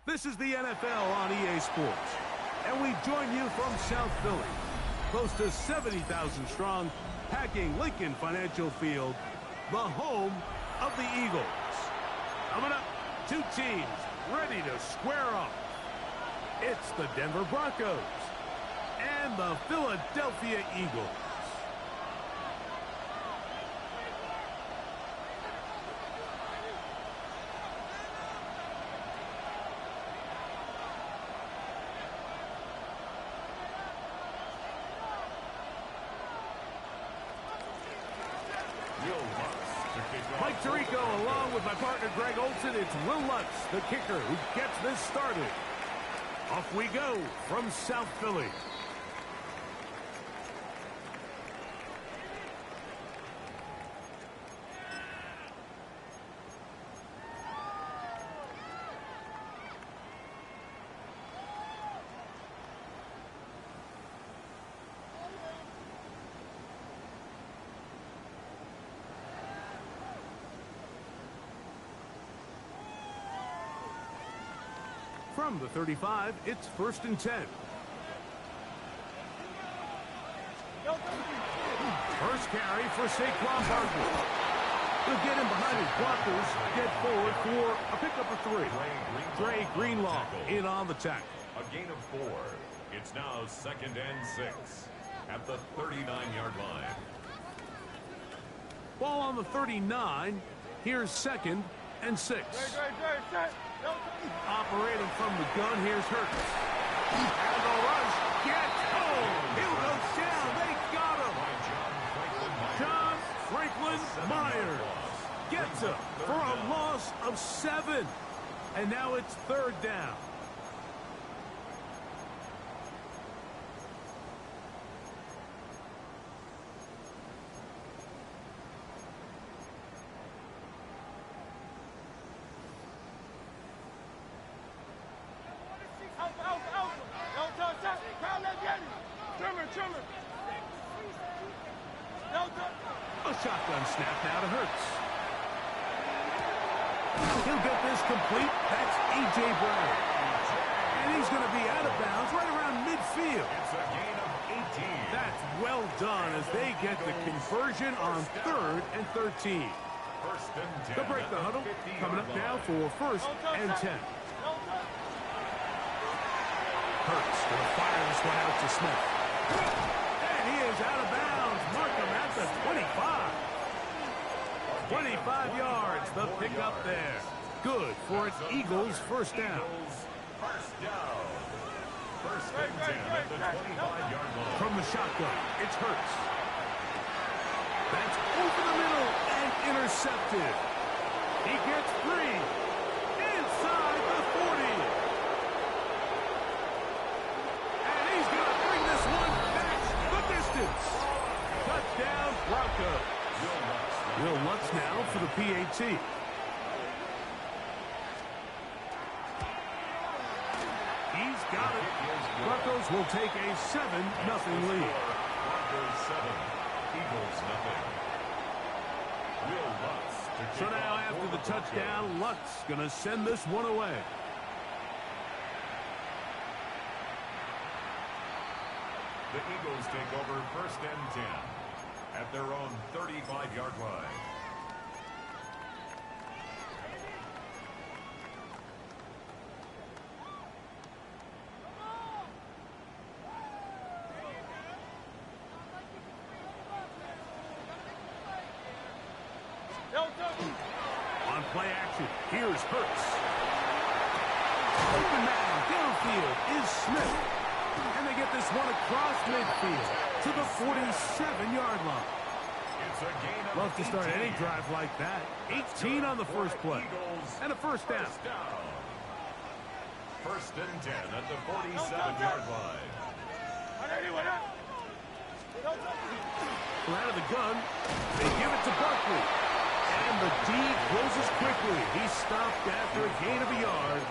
This is the NFL on EA Sports, and we join you from South Philly, close to 70,000 strong, packing Lincoln Financial Field, the home of the Eagles. Coming up, two teams ready to square off. It's the Denver Broncos and the Philadelphia Eagles. Mike Tirico along with my partner Greg Olson. It's Will Lutz, the kicker, who gets this started. Off we go from South Philly. From the 35, it's 1st and 10. First carry for Saquon Barkley. He'll get him behind his blockers, get forward for a pickup of 3. Dre Greenlaw in on the tackle. A gain of 4. It's now 2nd and 6 at the 39-yard line. Ball on the 39. Here's 2nd and 6. Operating from the gun, here's Hurts. And the rush gets home. He'll go down. They got him. John Franklin Myers gets him for a loss of 7. And now it's 3rd down. A shotgun snap now to Hurts. He'll get this complete. That's A.J. Brown. And he's going to be out of bounds right around midfield. It's a gain of 18. That's well done as they get the conversion on 3rd and 13. 1st and 10. They'll break the huddle. Coming up now for 1st and 10. Hurts going to fire this one out to Smith. And he is out of bounds. Mark him at the 25. 25 yards, the pickup there. Good for an Eagles first down. First down. 1st and 10 at the 25-yard line. From the shotgun, it's Hurts. That's over the middle and intercepted. He gets 3 inside the 40. And he's going to bring this one back the distance. Touchdown, Broncos. Will Lutz now for the PAT. He's got it. Broncos will take a 7-0 lead. Broncos 7, Eagles 0. Will Lutz. So now after the touchdown, Lutz going to send this one away. The Eagles take over 1st and 10 at their own 35-yard line. On play action, here's Hurts. Open man downfield is Smith. And they get this one across midfield to the 47-yard line. It's a gain of Love to start 18. any drive like that. 18 on the first play. And a first down. 1st and 10 at the 47-yard line. Out of the gun, they give it to Barkley. And the D closes quickly. He stopped after a gain of a yard.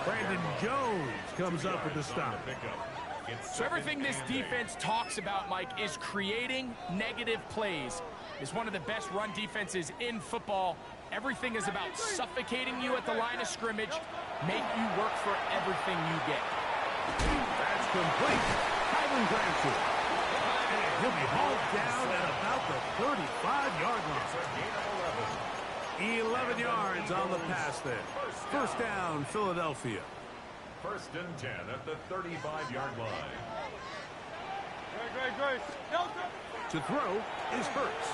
Brandon Jones comes up with the stop. So everything this defense talks about, Mike, is creating negative plays. It's one of the best run defenses in football, Everything is about suffocating you at the line of scrimmage, make you work for everything you get. That's complete. Kylan grabs it. And he'll be hauled down at about the 35-yard line. 11 yards on the pass there. First down, Philadelphia. First and 10 at the 35-yard line. To throw is Hurts.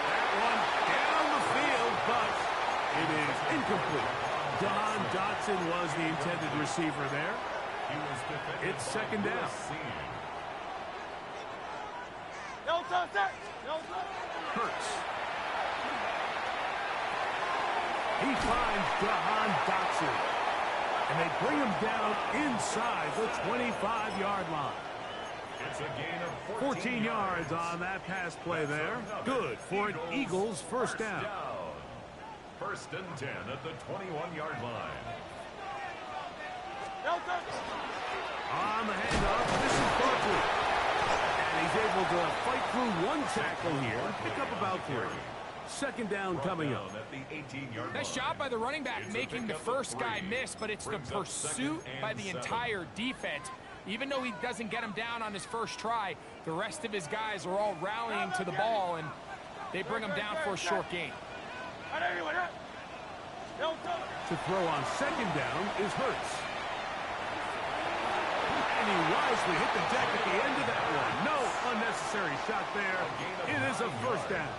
That one down the field, but it is incomplete. Don Dotson was the intended receiver there. It's second down. Hurts. He finds Don Dotson. And they bring him down inside the 25-yard line. It's a gain of 14 yards on that pass play there. Good for an Eagles first down. First and 10 at the 21-yard line. On the handoff, this is Barkley. And he's able to fight through one tackle here and pick up about 3. Second down coming up. Nice job by the running back making the first guy miss, but it's the pursuit by the entire defense. Even though he doesn't get him down on his first try, the rest of his guys are all rallying to the ball, and they bring him down for a short gain. To throw on second down is Hurts. And he wisely hit the deck at the end of that one. No unnecessary shot there. It is a first down.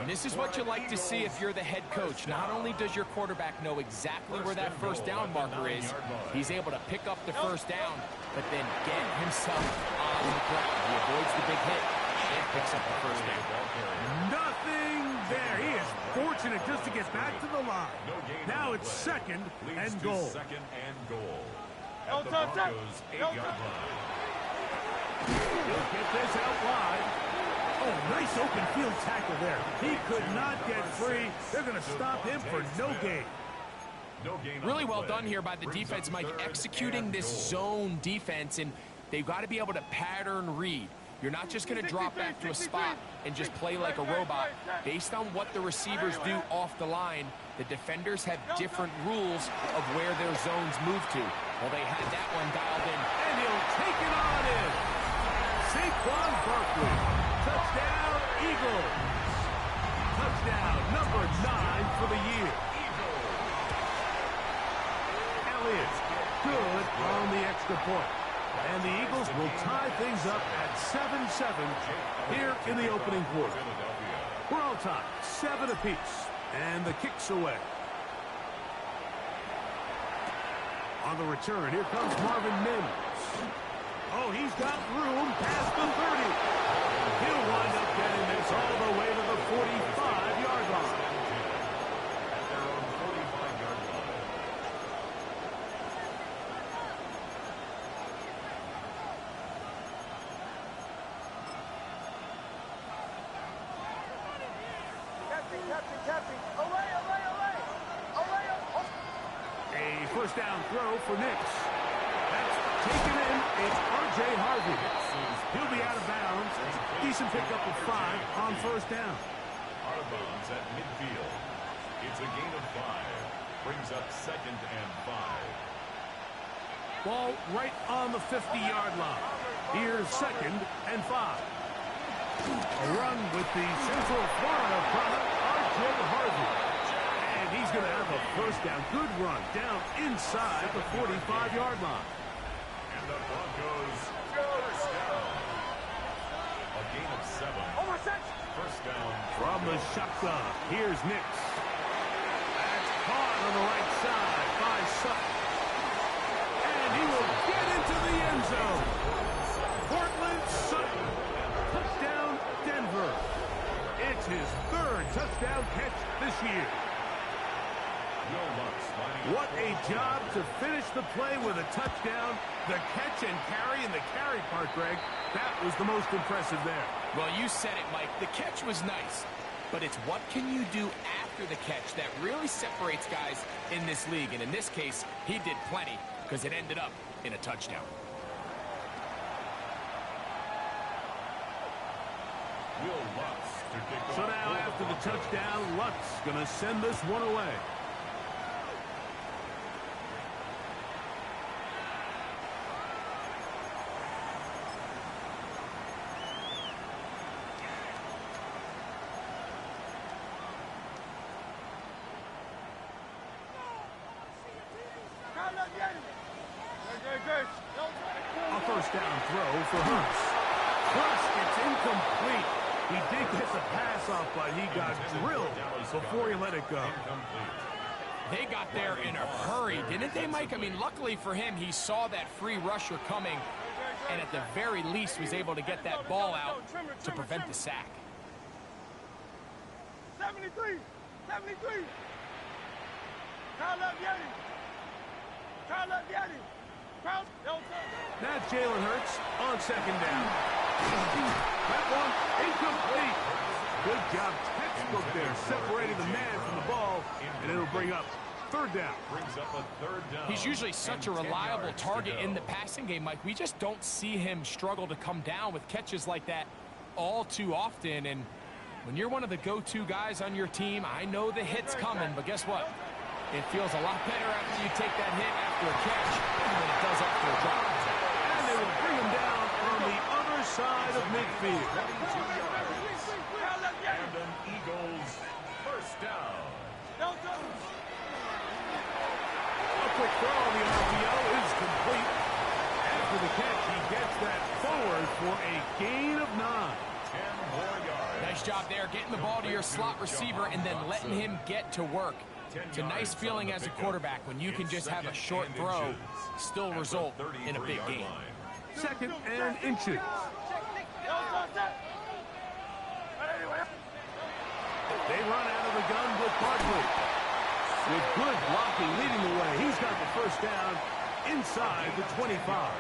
And this is what you like to see if you're the head coach. Not only does your quarterback know exactly where that first down marker is, he's able to pick up the first down, but then get himself on the ground. He avoids the big hit and picks up the first down. Nothing there. He is fortunate just to get back to the line. Now it's second and goal. Second and goal. At the Broncos' 8-yard line. He'll get this out wide. Oh, nice open field tackle there. He could not get free. They're going to stop him for no gain. Really well done here by the defense, Mike, executing this zone defense, and they've got to be able to pattern read. You're not just going to drop back to a spot and just play like a robot. Based on what the receivers do off the line, the defenders have different rules of where their zones move to. Well, they had that one dialed in. And he'll take it on in. Saquon Barkley. Touchdown, Eagles. Touchdown, number 9 for the year. Elliott, good on the extra point. And the Eagles will tie things up at 7-7 here in the opening quarter. We're all tied, 7 apiece. And the kick's away. On the return, here comes Marvin Mims. Oh, he's got room past the 30. He'll wind up getting this all the way to the 45-yard line. At their own 45-yard line. Captain. Away. A first down throw for Nix. That's taken in. It's R.J. Harvey. He'll be out of bounds. Decent pickup of 5 on first down. Out of bounds at midfield. It's a gain of 5. Brings up second and 5. Ball right on the 50-yard line. Here's second and 5. A run with the Central Florida product, R.J. Harvey. And he's going to have a first down. Good run down inside the 45-yard line. And the Broncos first down. A gain of 7. First down. From the shotgun, here's Nix. That's caught on the right side by Sutton. And he will get into the end zone. Portland Sutton. Touchdown, Denver. It's his 3rd touchdown catch this year. What a job to finish the play with a touchdown. The catch and carry, and the carry part, Greg, that was the most impressive there. Well, you said it, Mike. The catch was nice, but it's what can you do after the catch that really separates guys in this league. And in this case, he did plenty because it ended up in a touchdown. So now after the touchdown, Lutz going to send this one away. A first down throw for Hurts. Hurts, it's incomplete. He did get the pass off, but he got drilled before he let it go. They got there in a hurry, didn't they, Mike? I mean, luckily for him, he saw that free rusher coming, and at the very least was able to get that ball out to prevent the sack. 73! 73! Kyle up, Yeti! Kyle up, Yeti! Now Jalen Hurts on second down. That one incomplete. Good job, textbook there, separating the man from the ball, and it'll bring up third down. He's usually such a reliable target in the passing game, Mike. We just don't see him struggle to come down with catches like that all too often. And when you're one of the go-to guys on your team, I know the hit's coming, but guess what? It feels a lot better after you take that hit after a catch than it does after a drop. And they will bring him down on the other side of midfield. And an Eagles first down. A quick throw on the RPO is complete. After the catch, he gets that forward for a gain of 9. 10 more yards. Nice job there, getting the ball to your slot receiver and then letting him get to work. It's a nice feeling as a quarterback when you can just have a short throw, still result in a big game. Second and inches. They run out of the gun with Barkley. With good blocking leading the way, he's got the first down inside the 25.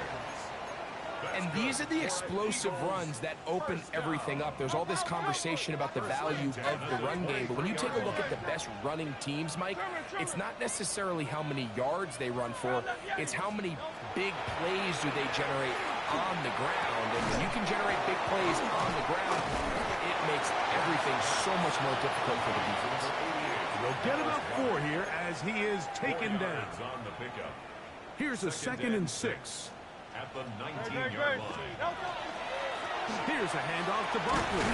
And these are the explosive runs that open everything up. There's all this conversation about the value of the run game, but when you take a look at the best running teams, Mike, it's not necessarily how many yards they run for, it's how many big plays do they generate on the ground. And when you can generate big plays on the ground, it makes everything so much more difficult for the defense. They'll get about 4 here as he is taken down. Here's a 2nd and 6. At the 19-yard line. Here's a handoff to Barkley.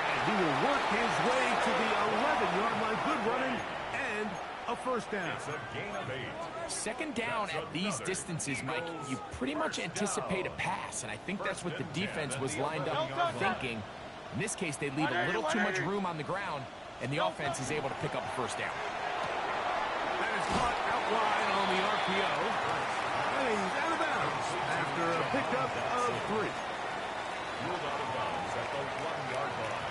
And he will work his way to the 11-yard line. Good running and a first down. It's a gain of 8. Second down at these distances, Mike, you pretty much anticipate a pass, and I think that's what the defense was lined up thinking. In this case, they leave a little too much room on the ground, and the offense is able to pick up a first down. That is caught out wide on the RPO. And he's out of bounds after a pickup of 3. Ruled out of bounds at the 1-yard line.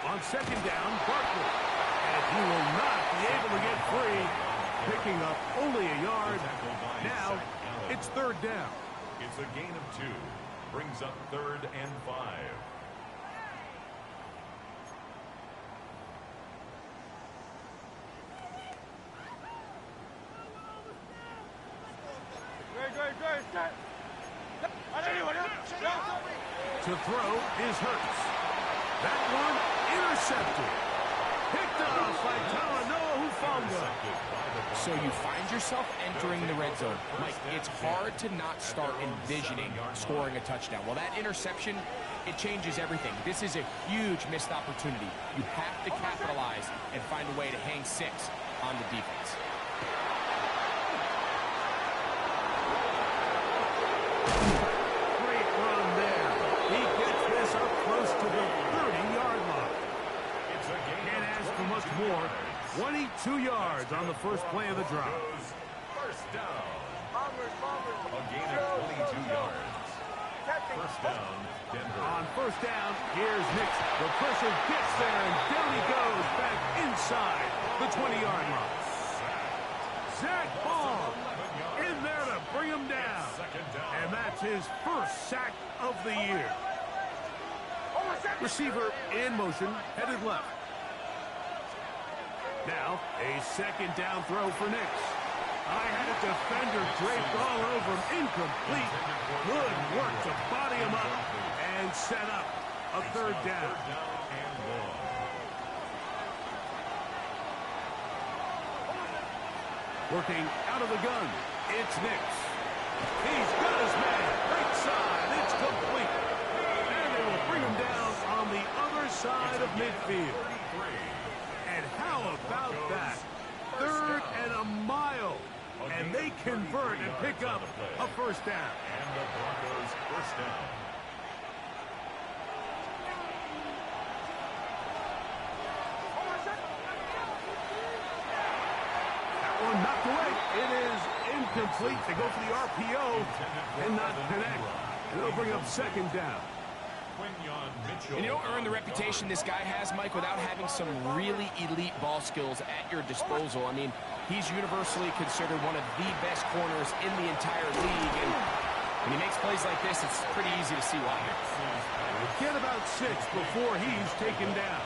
On second down, Barkley. And he will not be able to get free, picking up only a yard. Now it's third down. It's a gain of 2. Brings up 3rd and 5. To throw is Hurts. That one intercepted. Picked off by Talanoa Hufanga. So you find yourself entering the red zone. Mike, it's hard to not start envisioning scoring a touchdown. Well, that interception, it changes everything. This is a huge missed opportunity. You have to capitalize and find a way to hang 6 on the defense. Great run there. He gets this up close to the 30-yard line. Can't ask for much more. 22 yards on the first play of the drive. First down. A gain of 22 yards. First down, Denver. On first down, here's Nix. The pressure gets there, and down he goes back inside the 20-yard line. exact ball in there to bring him down. And that's his first sack of the year. Receiver in motion, headed left. Now, a second down throw for Nix. I had a defender draped all over him. Incomplete. Good work to body him up and set up a third down. Working out of the gun, it's Nix. He's got his man. Right side. It's complete. And they will bring him down on the other side of midfield. And how about that? Third and a mile. And they convert and pick up a first down. And the Broncos first down. That one knocked away. It is incomplete. They go for the RPO and not connect. And they'll bring up second down. And you don't earn the reputation this guy has, Mike, without having some really elite ball skills at your disposal. I mean, he's universally considered one of the best corners in the entire league. And when he makes plays like this, it's pretty easy to see why. Get about 6 before he's taken down.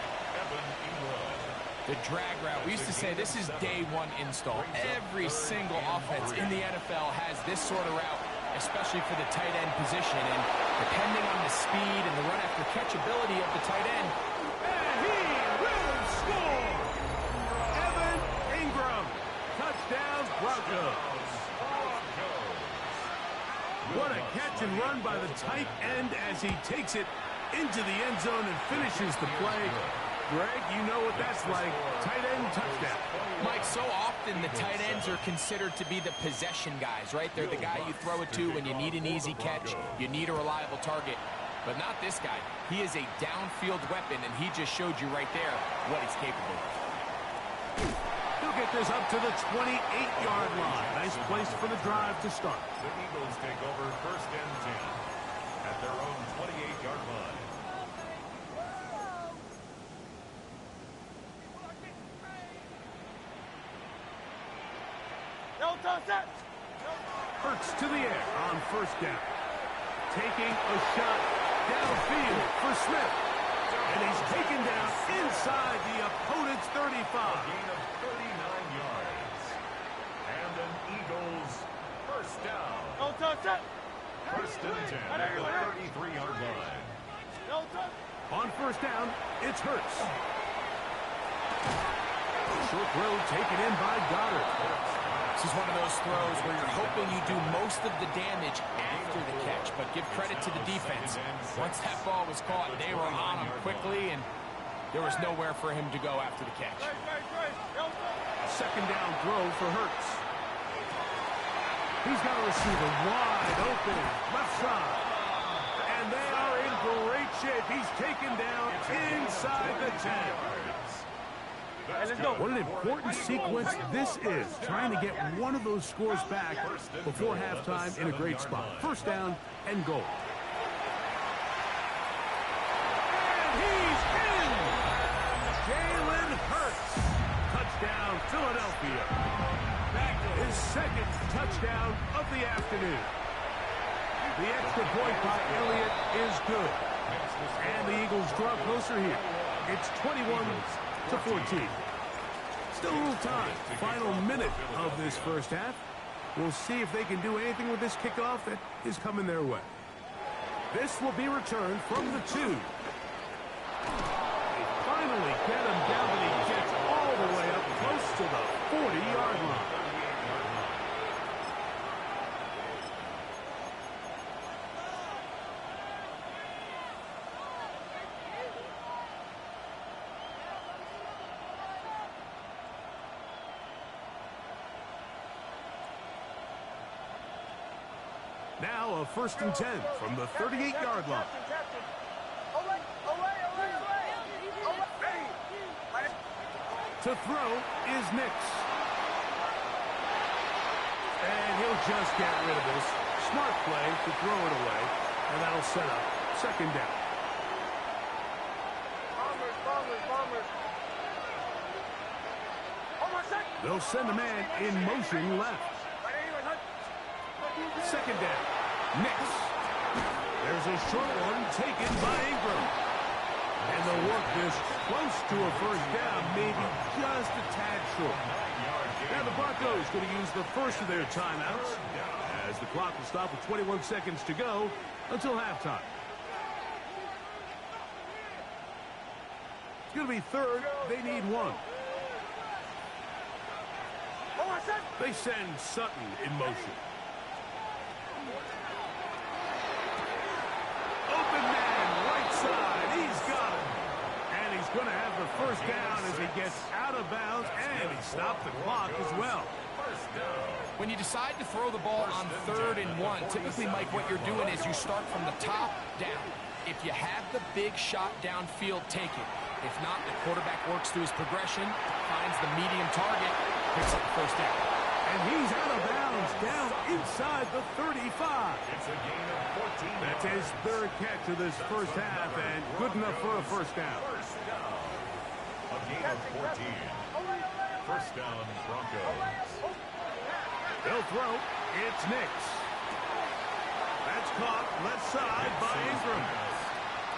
The drag route. We used to say this is day one install. Every single offense in the NFL has this sort of route, especially for the tight end position. And depending on the speed and the run-after-catch ability of the tight end. And he will score! Evan Ingram. Touchdown, Broncos. What a catch and run by the tight end as he takes it into the end zone and finishes the play. Greg, you know what that's like. Tight end touchdown. Mike, so often the tight ends are considered to be the possession guys, right? They're the guy you throw it to when you need an easy catch, you need a reliable target. But not this guy. He is a downfield weapon, and he just showed you right there what he's capable of. He'll get this up to the 28-yard line. Nice place for the drive to start. The Eagles take over first and 10 at their own 28-yard line. Hurts to the air on first down. Taking a shot downfield for Smith. And he's taken down inside the opponent's 35. A gain of 39 yards. And an Eagles first down. First and 10 at the 33-yard line. On first down, it's Hurts. Short throw taken in by Goddard. This is one of those throws where you're hoping you do most of the damage after the catch, but give credit to the defense. Once that ball was caught, they were on him quickly, and there was nowhere for him to go after the catch. Second down throw for Hurts. He's got a receiver wide open, left side. And they are in great shape. He's taken down inside the 10. What an important sequence this is, trying to get one of those scores back before halftime in a great spot. First down and goal. And he's in! Jalen Hurts. Touchdown, Philadelphia. His second touchdown of the afternoon. The extra point by Elliott is good. And the Eagles draw closer here. It's 21-14. Still a little time. Final minute of this first half. We'll see if they can do anything with this kickoff that is coming their way. This will be returned from the 2. They finally get him down, but he gets all the way up close to the 40-yard line. Now a first and 10 from the 38-yard line. To throw is Nix. And he'll just get rid of this. Smart play to throw it away. And that'll set up second down. They'll send a man in motion left. Second down. Next. There's a short one taken by Ingram. And they'll work this close to a first down, maybe just a tad short. Now the Broncos going to use the first of their timeouts as the clock will stop with 21 seconds to go until halftime. It's going to be third. They need one. They send Sutton in motion. Open man, right side. He's got it. And he's going to have the first down as he gets out of bounds, and he stopped the clock as well. When you decide to throw the ball on 3rd and 1, typically, Mike, what you're doing is you start from the top down. If you have the big shot downfield, take it. If not, the quarterback works through his progression, finds the medium target, picks up the first down. And he's out of bounds down inside the 35. It's a gain of 14. That's his third catch of this first half, and good enough for a first down. First down. A gain of 14. First down, Broncos. They'll throw. It's Nix. That's caught left side by Ingram.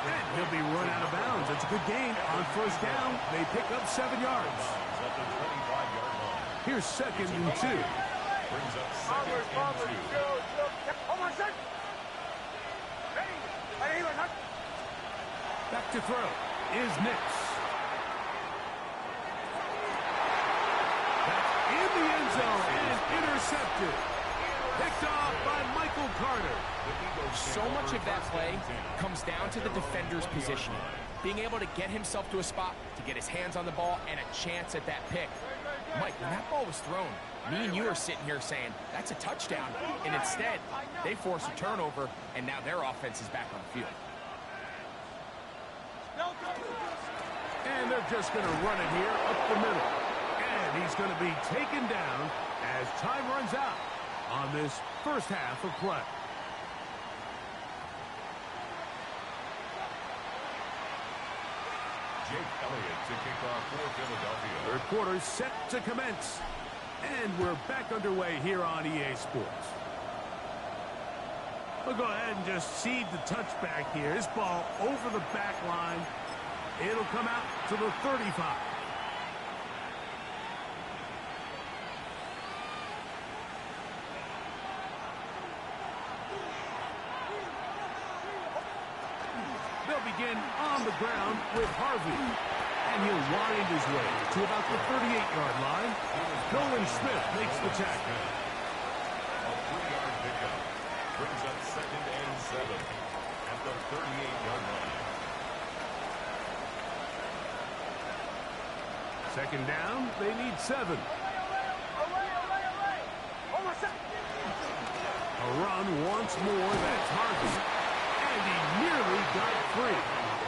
And he'll be run out of bounds. It's a good gain on first down. They pick up 7 yards. At the 25-yard line. Here's 2nd and 2. Brings up 2nd and 2. Back to throw is Nix. That's in the end zone and intercepted. Picked off by Michael Carter. So much of that play comes down to the defender's positioning. Being able to get himself to a spot, to get his hands on the ball, and a chance at that pick. Mike, when that ball was thrown, me and you are sitting here saying, that's a touchdown. And instead, they force a turnover, and now their offense is back on the field. And they're just going to run it here up the middle. And he's going to be taken down as time runs out on this first half of play. Jake Elliott to kick off for Philadelphia. Third quarter set to commence. And we're back underway here on EA Sports. We'll go ahead and just seed the touchback here. This ball over the back line. It'll come out to the 35. They'll begin on the ground with Harvey. And he'll wind his way to about the 38-yard line. Nolan Smith makes the tackle. A 3-yard pickup. Brings up 2nd and 7 at the 38-yard line. Second down, they need 7. A run once more, that's Harvey. And he nearly got free.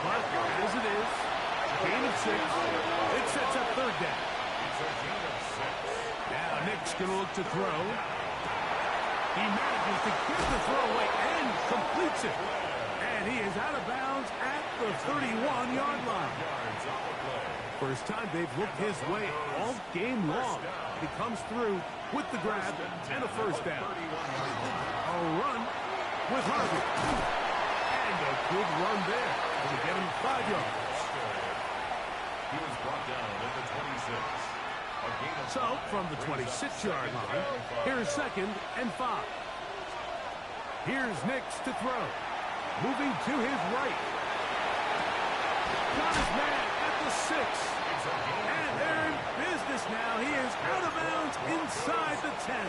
But as it is, gain of 6. It sets up third down. It's a gain of 6. Now Nick's going to look to throw. He manages to get the throw away and completes it. And he is out of bounds at the 31-yard line. Yards off the play. First time they've looked his way all game long. He comes through with the grab and a first down. A run with Harvey. And a good run there. To get him 5 yards. He was brought down at the 26. A gain of So, from the 26-yard line, here's 2nd and 5. Here's Nix to throw. Moving to his right. Got his man at the 6. And they're in business now. He is out of bounds inside the 10.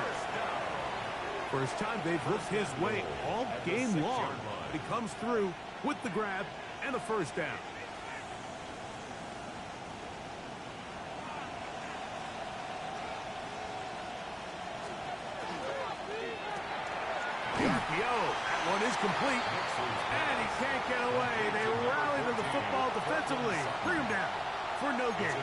First time they've looked his way all game long. He comes through with the grab and a first down. That one is complete. And he can't get away. They rally to the football defensively. Bring him down for no gain.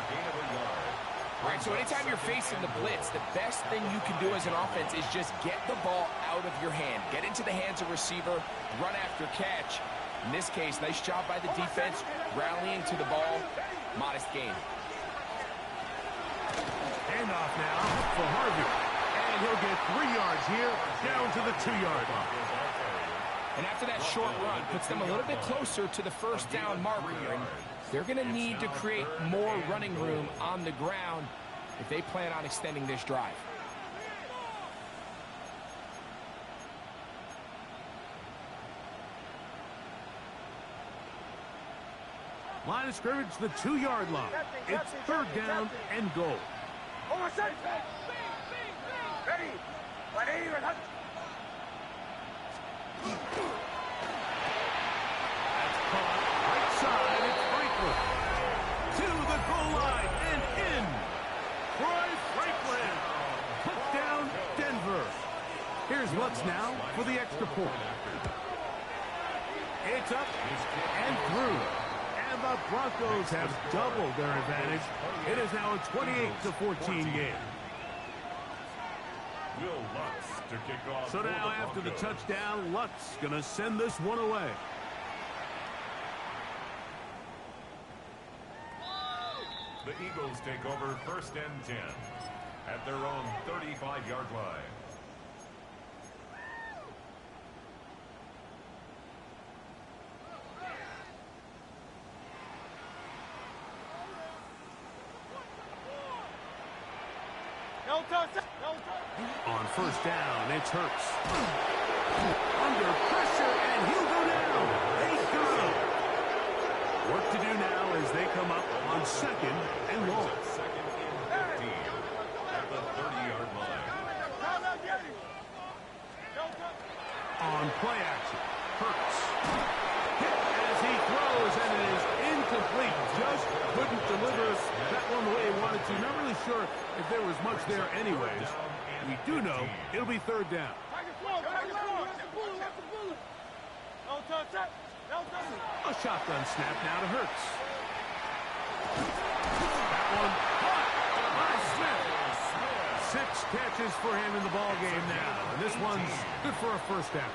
All right, so anytime you're facing the blitz, the best thing you can do as an offense is just get the ball out of your hand. Get into the hands of receiver, run after catch. In this case, nice job by the defense, rallying to the ball. Modest gain. Handoff now for Harvey. And he'll get 3 yards here, down to the 2-yard line. And after that short run, puts them a little bit closer to the first down marker. And they're going to need to create more running room on the ground if they plan on extending this drive. Line of scrimmage, the 2-yard line. It's 3rd down and goal. Ready. That's caught right side. It's Franklin. To the goal line and in. Troy Franklin. Put down Denver. Here's Lutz now for the extra point. It's up and through. And the Broncos have doubled their advantage. It is now a 28-14 game. So now after the touchdown, Lutz going to send this one away. The Eagles take over 1st and 10 at their own 35-yard line. On 1st down, it's Hurts. Under pressure, and he'll go down. They got him. Work to do now as they come up on 2nd and long. 2nd and 15 at the 30-yard line. On play action, Hurts. Hit as he throws, and it is incomplete. Just couldn't deliver that one the way he wanted to. Not really sure if there was much there anyways. We do know it'll be 3rd down. A shotgun snap now to Hurts. That one caught by Smith. 6 catches for him in the ball game now. And this one's good for a 1st down.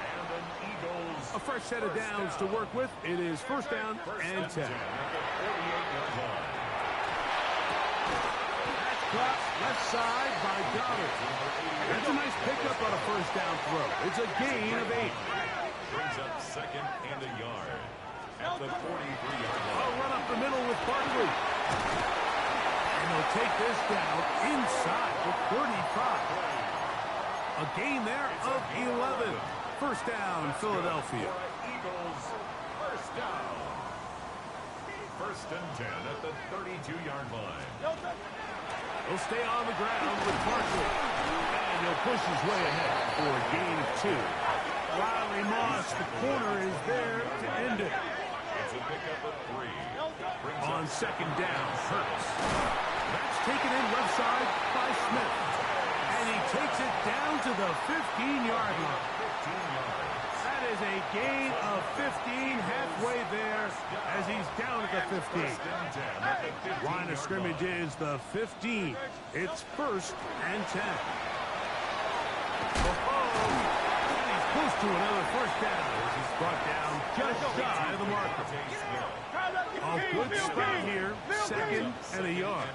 A fresh set of downs to work with. It is 1st down and 10. Caught left side by Goddard. That's a nice pickup on a 1st down throw. It's a gain of 8. Brings up 2nd and a yard at the 43-yard line. A run up the middle with Barkley. And they'll take this down inside the 35. A gain there of 11. 1st down, Philadelphia. Eagles, 1st down. 1st and 10 at the 32-yard line. He'll stay on the ground with Barkley. And he'll push his way ahead for a gain of 2. Riley Moss, the corner, is there to end it. It's a pickup of 3. On 2nd down, Hurts. That's taken in left side by Smith. And he takes it down to the 15-yard line. 15 yards. That is a gain of 15 halfway there as he's down at the 15. Line of scrimmage is the 15. It's 1st and 10. And he's close to another 1st down as he's brought down just shy of the marker. A good spot here, 2nd and a yard.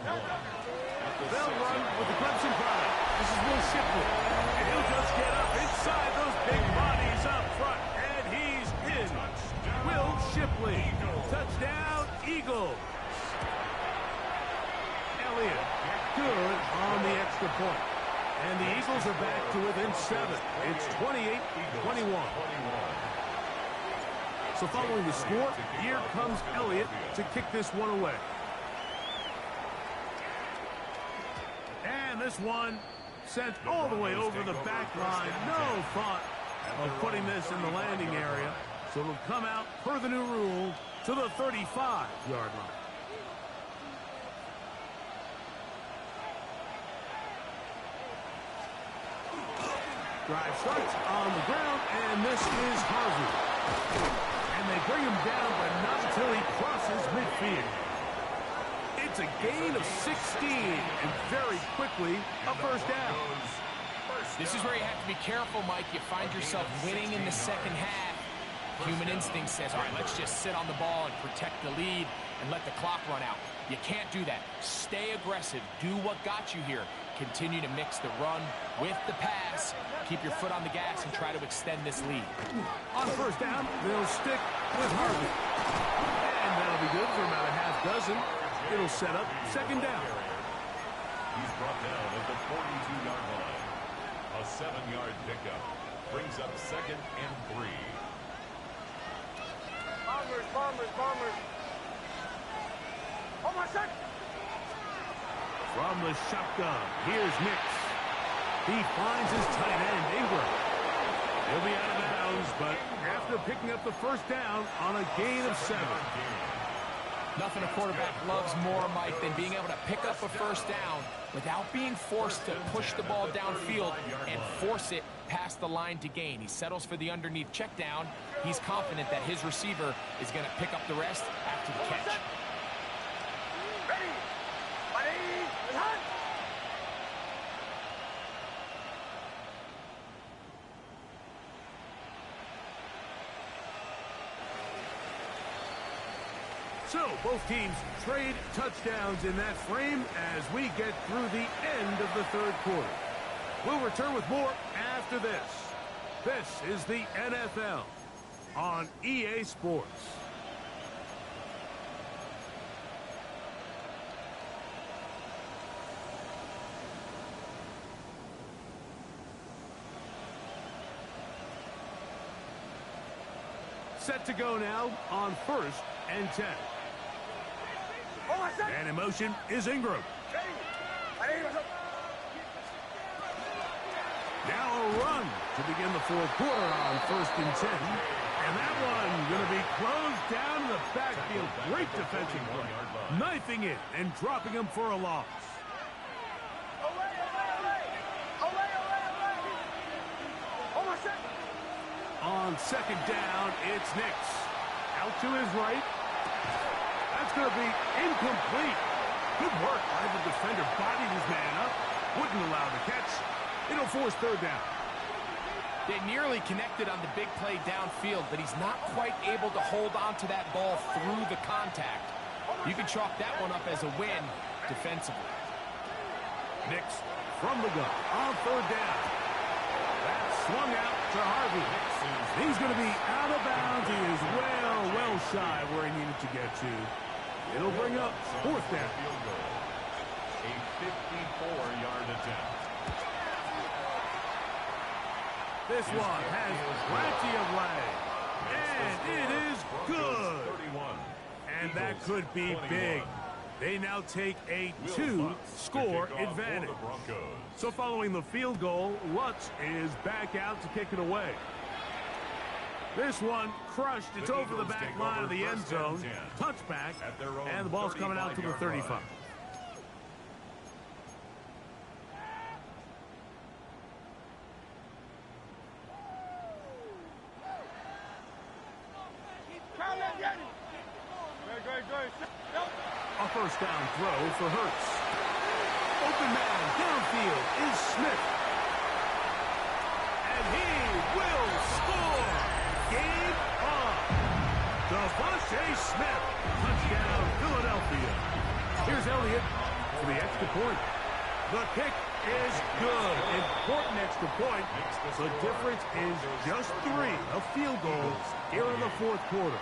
They'll run with the Clemson product. This is Will Shipley. And he'll just get up inside those big bodies up front. And he's in. Will Shipley. Touchdown, Eagles. Elliott, good on the extra point. And the Eagles are back to within 7. It's 28-21. So following the score, here comes Elliott to kick this one away. And this one sent all the way over the back line. No thought of putting this in the landing area. So it'll come out, per the new rule, to the 35-yard line. Drive starts on the ground, and this is Harvey. And they bring him down, but not until he crosses midfield. It's a gain of 16, and very quickly, a 1st down. This is where you have to be careful, Mike. You find yourself winning in the 2nd half. Human instinct says, all right, let's just sit on the ball and protect the lead and let the clock run out. You can't do that. Stay aggressive. Do what got you here. Continue to mix the run with the pass. Keep your foot on the gas and try to extend this lead. On first down, they'll stick with Harvey. And that'll be good for about a half dozen. It'll set up second down. He's brought down at the 42-yard line. A 7-yard pickup brings up 2nd and 3. Bombers. Oh, my second. From the shotgun, here's Nix. He finds his tight end, Ingram. He'll be out of bounds, but after picking up the first down on a gain of 7. Nothing a quarterback loves more, Mike, than being able to pick up a first down without being forced to push the ball downfield and force it past the line to gain. He settles for the underneath check down. He's confident that his receiver is going to pick up the rest after the catch. So, both teams trade touchdowns in that frame as we get through the end of the third quarter. We'll return with more after this. This is the NFL on EA Sports. Set to go now on 1st and 10. And in motion is Ingram. Now a run to begin the fourth quarter on 1st and 10. And that one going to be closed down in the backfield. Great defensive play. Knifing it and dropping him for a loss. On 2nd down, it's Nix. Out to his right. That's going to be incomplete. Good work by the defender. Bodied his man up. Wouldn't allow the catch. It'll force 3rd down. They nearly connected on the big play downfield, but he's not quite able to hold on to that ball through the contact. You can chalk that one up as a win defensively. Nix from the gun on 3rd down. That's swung out to Harvey. He's going to be out of bounds. He is well shy where he needed to get to. It'll bring up 4th down. A 54-yard attempt. This one has plenty of leg. And it is good. And that could be big. They now take a 2-score advantage. So following the field goal, Lutz is back out to kick it away. This one crushed. It's over the back line of the end zone. Touchback. And the ball's coming out to the 35. A first down throw for Hurts. Open man downfield is Smith. And he will score. Game on. Devontae Smith. Touchdown, Philadelphia. Here's Elliott for the extra point. The kick is good. Important extra point. The difference is just 3 of field goals here in the fourth quarter.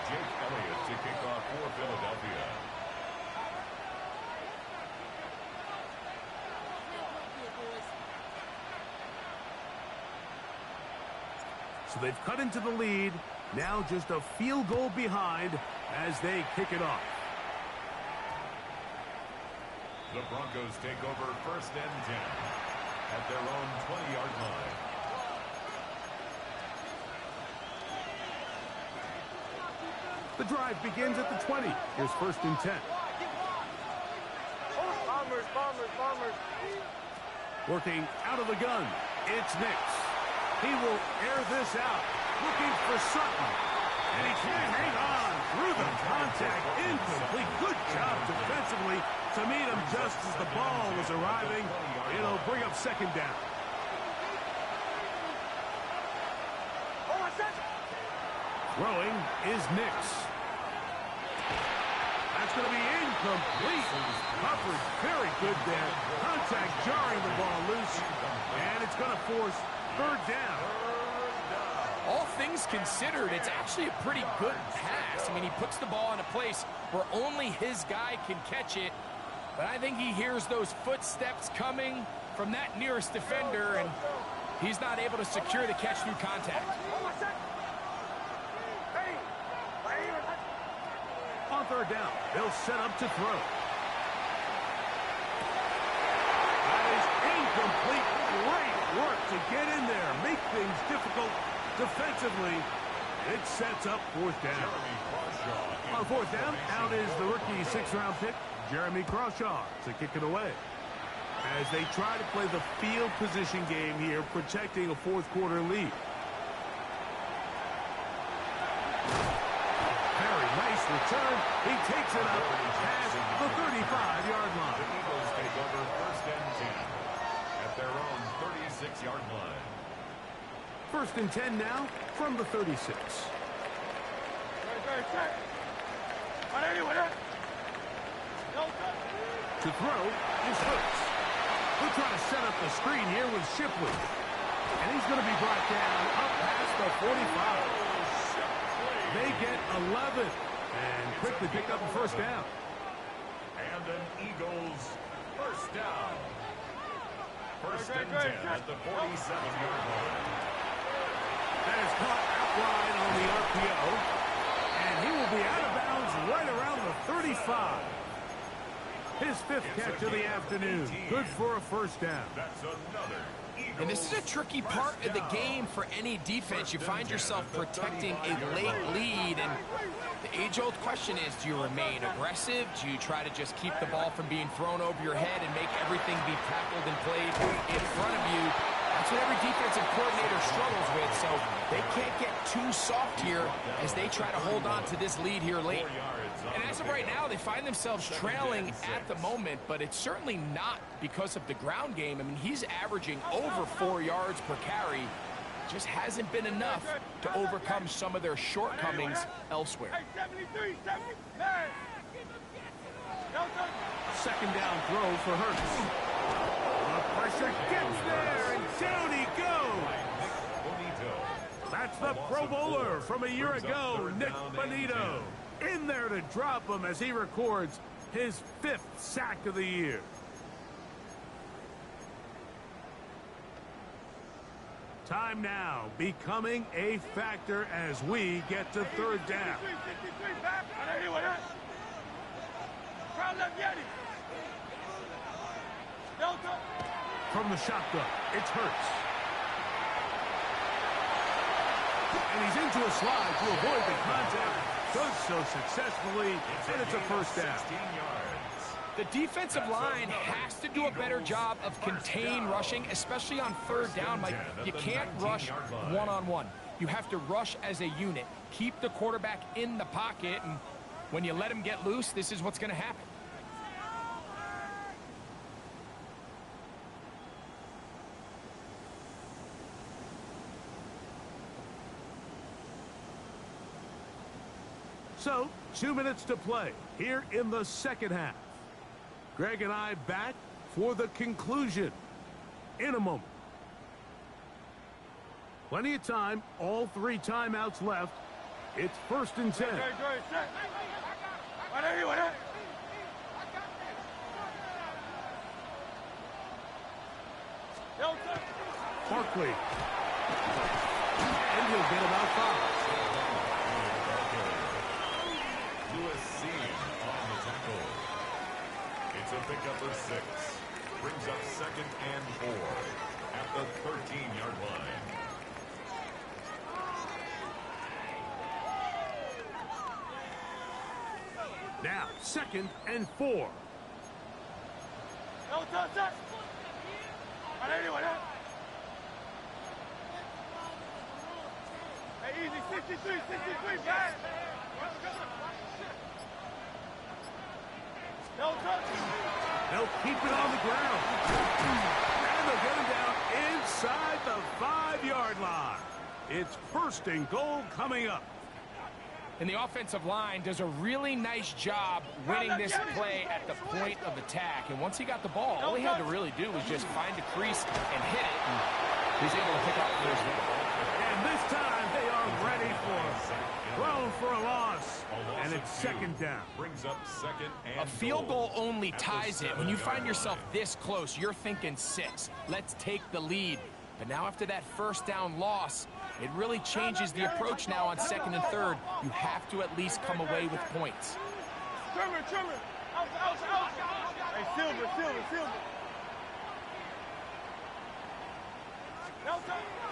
Jake Elliott to kick off for Philadelphia. So they've cut into the lead. Now just a field goal behind as they kick it off. The Broncos take over 1st and 10 at their own 20-yard line. The drive begins at the 20. Here's 1st and 10. Bombers. Working out of the gun. It's Nix. He will air this out. Looking for Sutton. And he can't hang on through the contact. Incomplete. Good job defensively to meet him just as the ball was arriving. It'll bring up 2nd down. Throwing is Nix. That's going to be incomplete. Covered very good there. Contact jarring the ball loose. And it's going to force third down. All things considered, it's actually a pretty good pass. I mean, he puts the ball in a place where only his guy can catch it. But I think he hears those footsteps coming from that nearest defender, and he's not able to secure the catch through contact. On third down, they'll set up to throw. That is incomplete. Great work to get in there, make things difficult defensively. It sets up fourth down. On fourth down, out is the rookie sixth-round pick, Jeremy Crawshaw, to kick it away. As they try to play the field position game here, protecting a fourth-quarter lead. Very nice return. He takes it up past the 35-yard line. The Eagles take over first and 10 at their own 36-yard line. First and 10 now from the 36. To throw is Hurts. He'll try to set up the screen here with Shipley. And he's going to be brought down up past the 45. They get 11 and quickly pick up a first down. And an Eagles first down. First and 10 at the 47-yard line. That is caught out wide on the RPO. And he will be out of bounds right around the 35. His fifth catch of the afternoon. Good for a first down. That's another Eagles. And this is a tricky part of the game for any defense. You find yourself protecting a late lead, and the age-old question is, do you remain aggressive? Do you try to just keep the ball from being thrown over your head and make everything be tackled and played in front of you? That's what every defensive coordinator struggles with, so they can't get too soft here as they try to hold on to this lead here late. And as of right now, they find themselves trailing at the moment, but it's certainly not because of the ground game. I mean, he's averaging over 4 yards per carry. Just hasn't been enough to overcome some of their shortcomings elsewhere. Second down throw for Hurts. The pressure gets there, and down he goes. That's the Pro Bowler from a year ago, Nick Bonito. In there to drop him as he records his 5th sack of the year. Time now becoming a factor as we get to third down. From the shotgun, it's Hurts. And he's into a slide to avoid the contact. Does so successfully, and it's a first down. The defensive line has to do a better job of contain rushing, especially on third down. Like, you can't rush one-on-one. You have to rush as a unit. Keep the quarterback in the pocket, and when you let him get loose, this is what's going to happen. So, 2 minutes to play here in the second half. Greg and I back for the conclusion in a moment. Plenty of time, all 3 timeouts left. It's first and 10. Barkley. And he'll get about 5. It's a pickup of 6. Brings up second and 4 at the 13-yard line. Now, second and 4. Hey, easy, 63, man. They'll keep it on the ground. And they'll get him down inside the 5-yard line. It's first and goal coming up. And the offensive line does a really nice job winning this play at the point of attack. And once he got the ball, all he had to really do was just find a crease and hit it. And he's able to pick up the first down. And this time they are ready for it. Thrown for a loss. And it's second down. Brings up second and a field goal only ties it. When you find yourself this close, you're thinking 6. Let's take the lead. But now after that first down loss, it really changes the approach now on second and third. You have to at least come away with points. Trimmer. Out. Hey, Silver.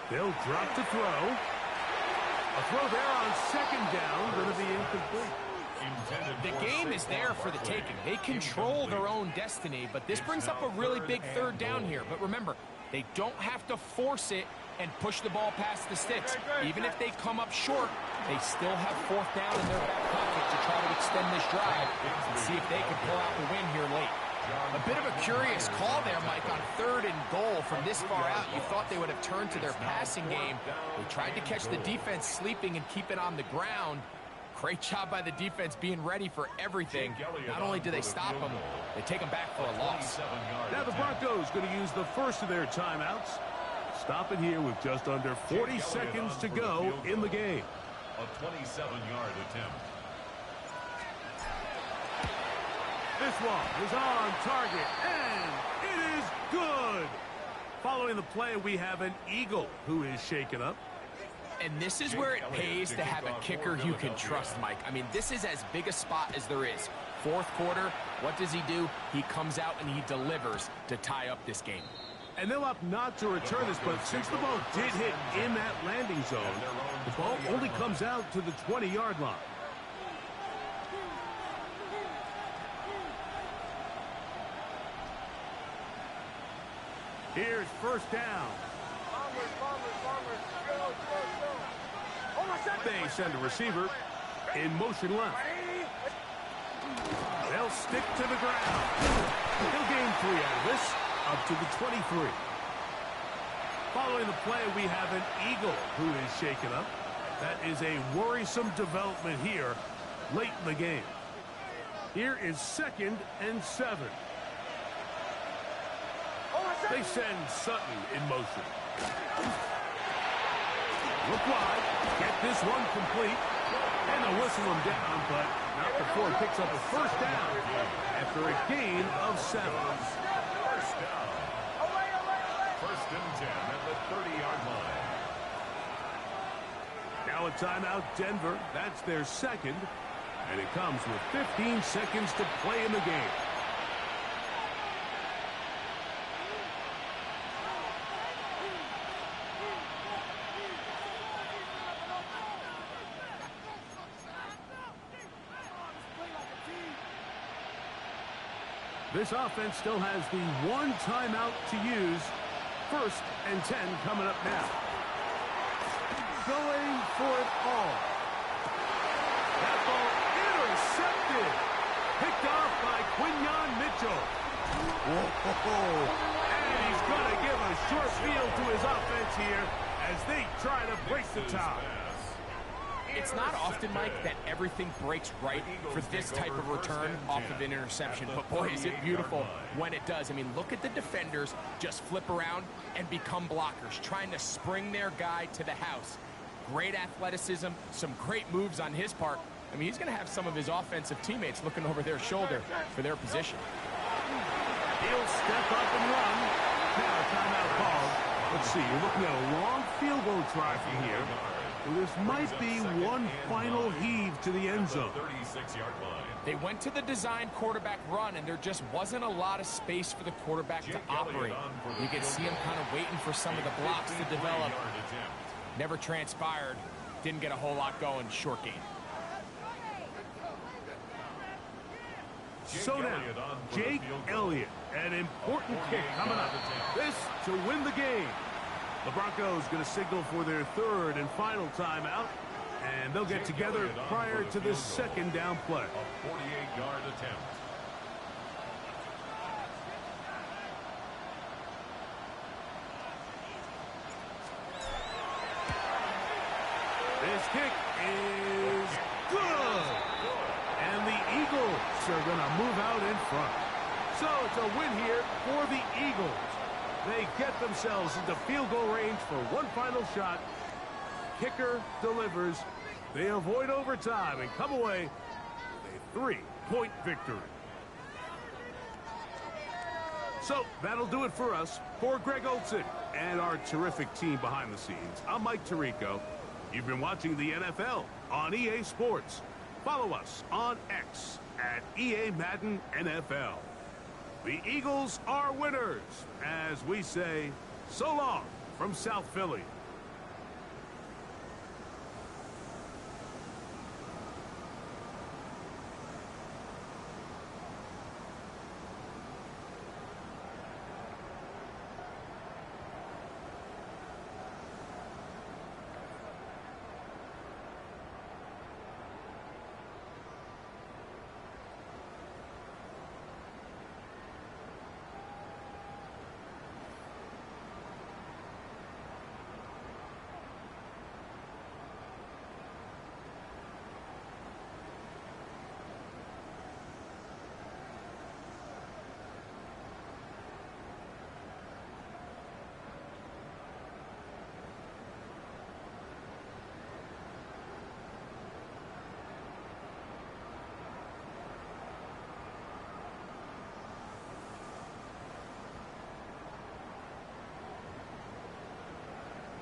They'll drop to throw. A throw there on second down, going to be incomplete. The game is there for the taking. They control their own destiny, but this brings up a really big third down here. But remember, they don't have to force it and push the ball past the sticks. Even if they come up short, they still have fourth down in their back pocket to try to extend this drive and see if they can pull out the win here late. A bit of a curious call there, Mike, on third and goal from this far out. You thought they would have turned to their passing game. They tried to catch the defense sleeping and keep it on the ground. Great job by the defense being ready for everything. Not only do they stop them, they take them back for a loss. Now the Broncos going to use the first of their timeouts. Stop it here with just under 40 seconds to go in the game. A 27-yard attempt. This one is on target, and it is good. Following the play, we have an Eagle who is shaken up. And this is where it pays to have a kicker you can trust, Mike. I mean, this is as big a spot as there is. Fourth quarter, what does he do? He comes out and he delivers to tie up this game. And they'll opt not to return this, but since the ball did hit in that landing zone, the ball only comes out to the 20-yard line. Here's first down. They send a receiver in motion left. They'll stick to the ground. He'll gain 3 out of this, up to the 23. Following the play, we have an Eagle who is shaken up. That is a worrisome development here late in the game. Here is 2nd and 7. They send Sutton in motion. Look wide. Get this one complete. And they'll whistle him down, but not before he picks up a first down after a gain of 7. First down. First and 10 at the 30-yard line. Now a timeout, Denver. That's their second. And it comes with 15 seconds to play in the game. This offense still has the one timeout to use. 1st and 10 coming up now. Going for it all. That ball intercepted. Picked off by Quinyon Mitchell. Whoa. And he's going to give a short field to his offense here as they try to break the tie. It's not often, Mike, that everything breaks right for this type of return off of an interception. But, boy, is it beautiful when it does. I mean, look at the defenders just flip around and become blockers, trying to spring their guy to the house. Great athleticism, some great moves on his part. I mean, he's going to have some of his offensive teammates looking over their shoulder for their position. He'll step up and run. Now a timeout called. Let's see, you're looking at a long field goal try from here. This might be one final heave to the end zone. 36-yard line. They went to the design quarterback run, and there just wasn't a lot of space for the quarterback to operate. You could see him kind of waiting for some of the blocks to develop. Never transpired. Didn't get a whole lot going. Short game. So now, Jake Elliott, an important kick coming up. This to win the game. The Broncos going to signal for their 3rd and final timeout, and they'll get together prior to this 2nd down play. A 48-yard attempt. This kick is good. front. So it's a win here for the Eagles. They get themselves into field goal range for one final shot. Kicker delivers. They avoid overtime and come away with a 3-point victory. So that'll do it for us. For Greg Olson and our terrific team behind the scenes, I'm Mike Tirico. You've been watching the NFL on EA Sports. Follow us on X at EA Madden NFL. The Eagles are winners, as we say, so long from South Philly.